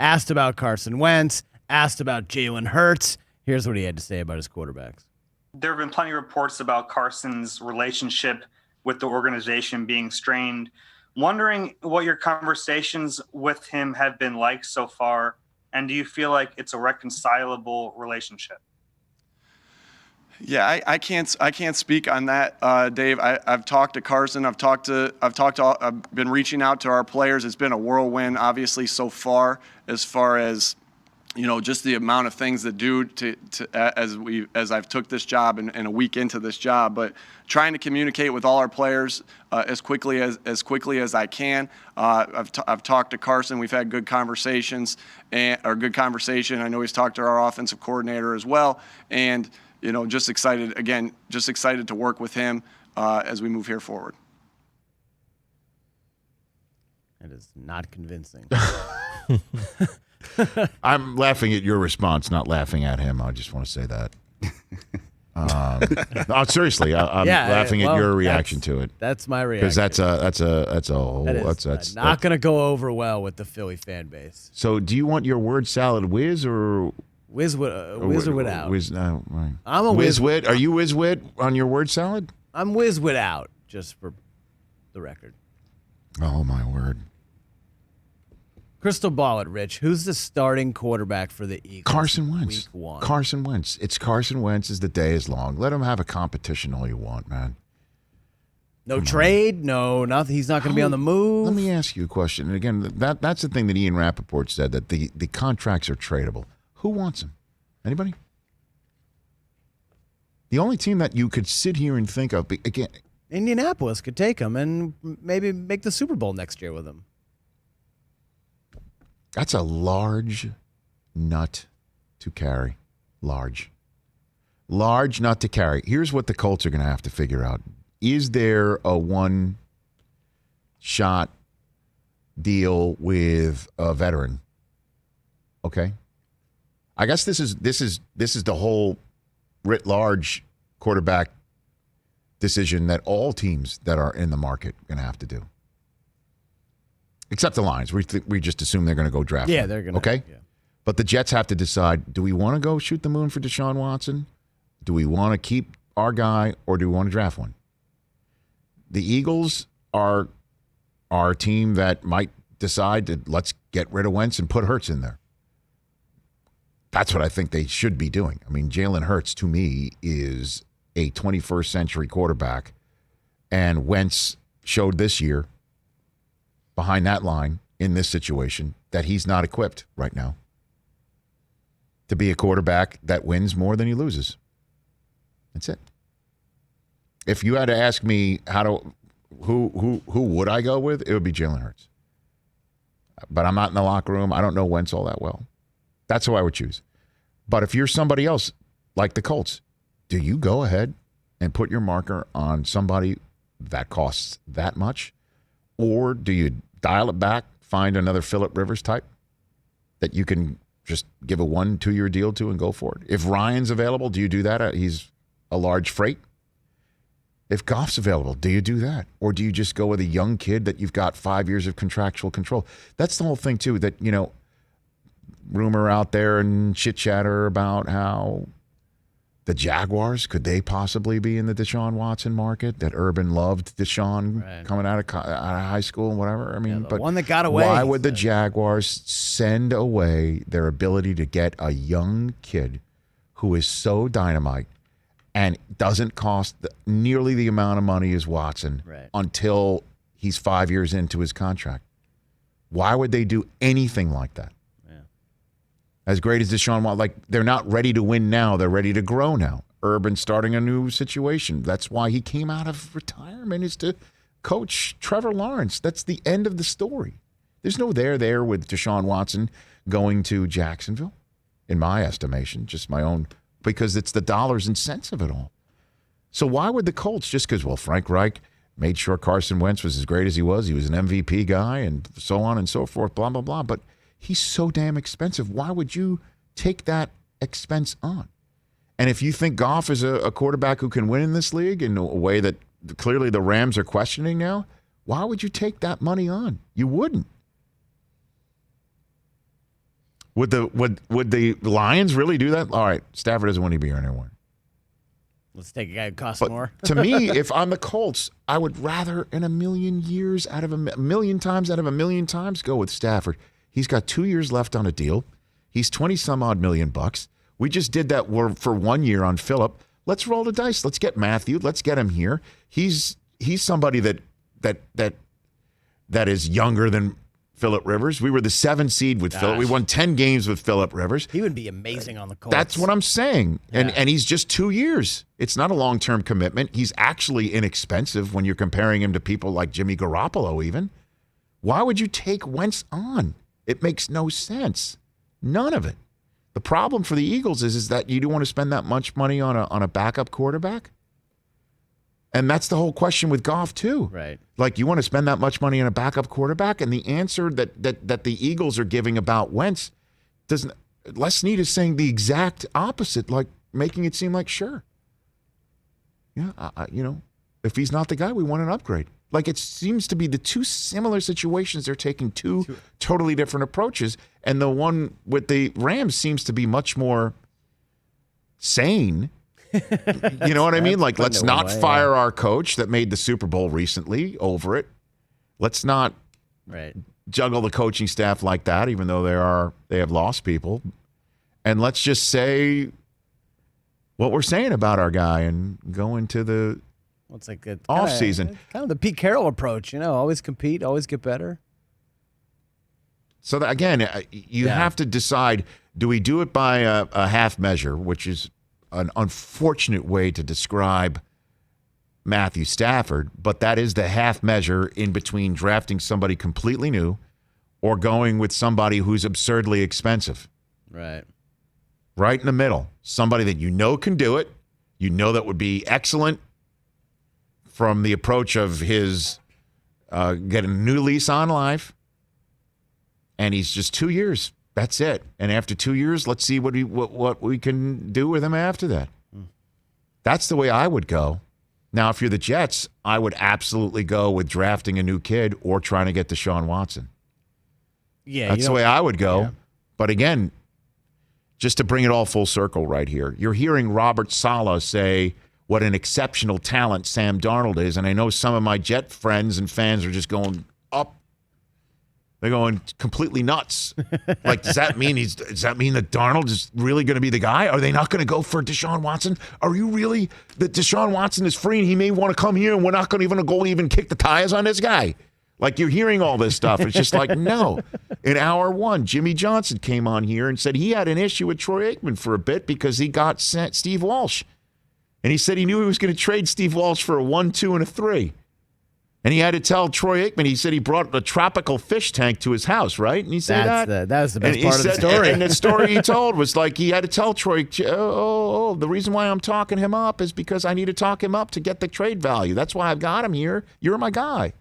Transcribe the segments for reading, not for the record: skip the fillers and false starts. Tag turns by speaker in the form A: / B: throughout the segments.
A: Asked about Carson Wentz, asked about Jalen Hurts. Here's what he had to say about his quarterbacks.
B: There have been plenty of reports about Carson's relationship with the organization being strained. Wondering what your conversations with him have been like so far, and do you feel like it's a reconcilable relationship?
C: Yeah, I can't speak on that, Dave. I've talked to Carson. I've been reaching out to our players. It's been a whirlwind, obviously, so far as just the amount of things that do as I've took this job and a week into this job, but trying to communicate with all our players as quickly as I can. I've talked to Carson. We've had good conversations good conversation. I know he's talked to our offensive coordinator as well, and just excited to work with him as we move here forward.
A: That is not convincing.
D: I'm laughing at your response, not laughing at him. I just want to say that. No, seriously, I'm laughing at your reaction to it.
A: That's my reaction.
D: Because that's
A: not going to go over well with the Philly fan base.
D: So, do you want your word salad whiz or
A: whiz or without?
D: Whiz, no, right.
A: I'm a
D: whiz-wit. Are you whiz-wit on your word salad?
A: I'm whiz-wit out, just for the record.
D: Oh my word.
A: Crystal ball it, Rich. Who's the starting quarterback for the Eagles?
D: Carson Wentz.
A: Week 1.
D: Carson Wentz. It's Carson Wentz as the day is long. Let him have a competition all you want, man.
A: No trade? No, nothing. He's not going to be on the move?
D: Let me ask you a question. And again, that's the thing that Ian Rappaport said, that the contracts are tradable. Who wants him? Anybody? The only team that you could sit here and think of, again,
A: Indianapolis could take him and maybe make the Super Bowl next year with him.
D: That's a large nut to carry. Large nut to carry. Here's what the Colts are going to have to figure out. Is there a one-shot deal with a veteran? Okay. I guess this is the whole writ large quarterback decision that all teams that are in the market are going to have to do. Except the Lions. We just assume they're going to go draft
A: Yeah,
D: one.
A: they're going to.
D: Okay?
A: Yeah.
D: But the Jets have to decide, do we want to go shoot the moon for Deshaun Watson? Do we want to keep our guy, or do we want to draft one? The Eagles are a team that might decide to let's get rid of Wentz and put Hurts in there. That's what I think they should be doing. I mean, Jalen Hurts, to me, is a 21st century quarterback, and Wentz showed this year behind that line in this situation that he's not equipped right now to be a quarterback that wins more than he loses. That's it. If you had to ask me who would I go with, it would be Jalen Hurts. But I'm not in the locker room. I don't know Wentz all that well. That's who I would choose. But if you're somebody else, like the Colts, do you go ahead and put your marker on somebody that costs that much? Or do you dial it back, find another Phillip Rivers type that you can just give a 1-2 year deal to and go for it? If Ryan's available, do you do that? He's a large freight. If Goff's available, do you do that? Or do you just go with a young kid that you've got 5 years of contractual control? That's the whole thing, too, that, rumor out there and chit chatter about how the Jaguars, could they possibly be in the Deshaun Watson market? That Urban loved Deshaun coming out of high school and whatever. I mean, but
A: one that got away.
D: Why would the Jaguars send away their ability to get a young kid who is so dynamite and doesn't cost nearly the amount of money as Watson until he's 5 years into his contract? Why would they do anything like that? As great as Deshaun Watson, they're not ready to win now. They're ready to grow now. Urban starting a new situation. That's why he came out of retirement, is to coach Trevor Lawrence. That's the end of the story. There's no there with Deshaun Watson going to Jacksonville, in my estimation, just my own, because it's the dollars and cents of it all. So why would the Colts, just because, Frank Reich made sure Carson Wentz was as great as he was an MVP guy, and so on and so forth, blah, blah, blah, but he's so damn expensive. Why would you take that expense on? And if you think Goff is a quarterback who can win in this league in a way that clearly the Rams are questioning now, why would you take that money on? You wouldn't. Would the Lions really do that? All right, Stafford doesn't want to be here anymore.
A: Let's take a guy who costs
D: But
A: more.
D: to me, if I'm the Colts, I would rather in a million times out of a million times go with Stafford. He's got 2 years left on a deal. He's 20 some odd $million. We just did that for 1 year on Phillip. Let's roll the dice. Let's get Matthew. Let's get him here. He's somebody that is younger than Phillip Rivers. We were the 7th seed with Phillip. We won 10 games with Phillip Rivers.
A: He would be amazing on the Colts.
D: That's what I'm saying. And he's just 2 years. It's not a long-term commitment. He's actually inexpensive when you're comparing him to people like Jimmy Garoppolo even. Why would you take Wentz on? It makes no sense. None of it. The problem for the Eagles is that you don't want to spend that much money on a backup quarterback. And that's the whole question with Goff, too.
A: Right.
D: Like, you want to spend that much money on a backup quarterback? And the answer that the Eagles are giving about Wentz doesn't. Les Snead is saying the exact opposite, like making it seem like, sure. Yeah, if he's not the guy, we want an upgrade. Like, it seems to be the two similar situations. They're taking two totally different approaches. And the one with the Rams seems to be much more sane. You know what I mean? Like, let's not fire our coach that made the Super Bowl recently over it. Let's not juggle the coaching staff like that, even though they have lost people. And let's just say what we're saying about our guy and go into the off season.
A: Kind of the Pete Carroll approach, always compete, always get better.
D: So that, again, you have to decide: do we do it by a half measure, which is an unfortunate way to describe Matthew Stafford, but that is the half measure in between drafting somebody completely new or going with somebody who's absurdly expensive.
A: Right.
D: Right in the middle. Somebody that can do it. That would be excellent from the approach of his getting a new lease on life. And he's just 2 years. That's it. And after 2 years, let's see what we can do with him after that. That's the way I would go. Now, if you're the Jets, I would absolutely go with drafting a new kid or trying to get Deshaun Watson.
A: Yeah,
D: that's the way I would go.
A: Yeah.
D: But again, just to bring it all full circle right here, you're hearing Robert Saleh say what an exceptional talent Sam Darnold is. And I know some of my Jet friends and fans are just going up. They're going completely nuts. Like, does that mean that Darnold is really going to be the guy? Are they not going to go for Deshaun Watson? Are you really that Deshaun Watson is free and he may want to come here and we're not going to even kick the tires on this guy? Like, you're hearing all this stuff. It's just like, no. In hour one, Jimmy Johnson came on here and said he had an issue with Troy Aikman for a bit because he got sent Steve Walsh. And he said he knew he was going to trade Steve Walsh for a 1, 2, and a 3. And he had to tell Troy Aikman, he said he brought a tropical fish tank to his house, right? And he said
A: that was the best part of the story.
D: And the story he told was like he had to tell Troy, the reason why I'm talking him up is because I need to talk him up to get the trade value. That's why I've got him here. You're my guy.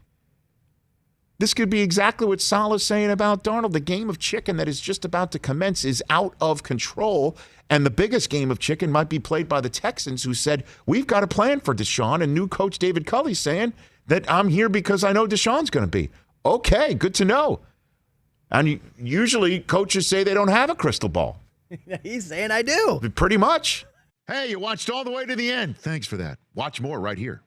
D: This could be exactly what Saleh's saying about Darnold. The game of chicken that is just about to commence is out of control. And the biggest game of chicken might be played by the Texans, who said, we've got a plan for Deshaun. And new coach David Culley's saying that I'm here because I know Deshaun's going to be. Okay, good to know. And usually coaches say they don't have a crystal ball.
A: He's saying I do.
D: Pretty much. Hey, you watched all the way to the end. Thanks for that. Watch more right here.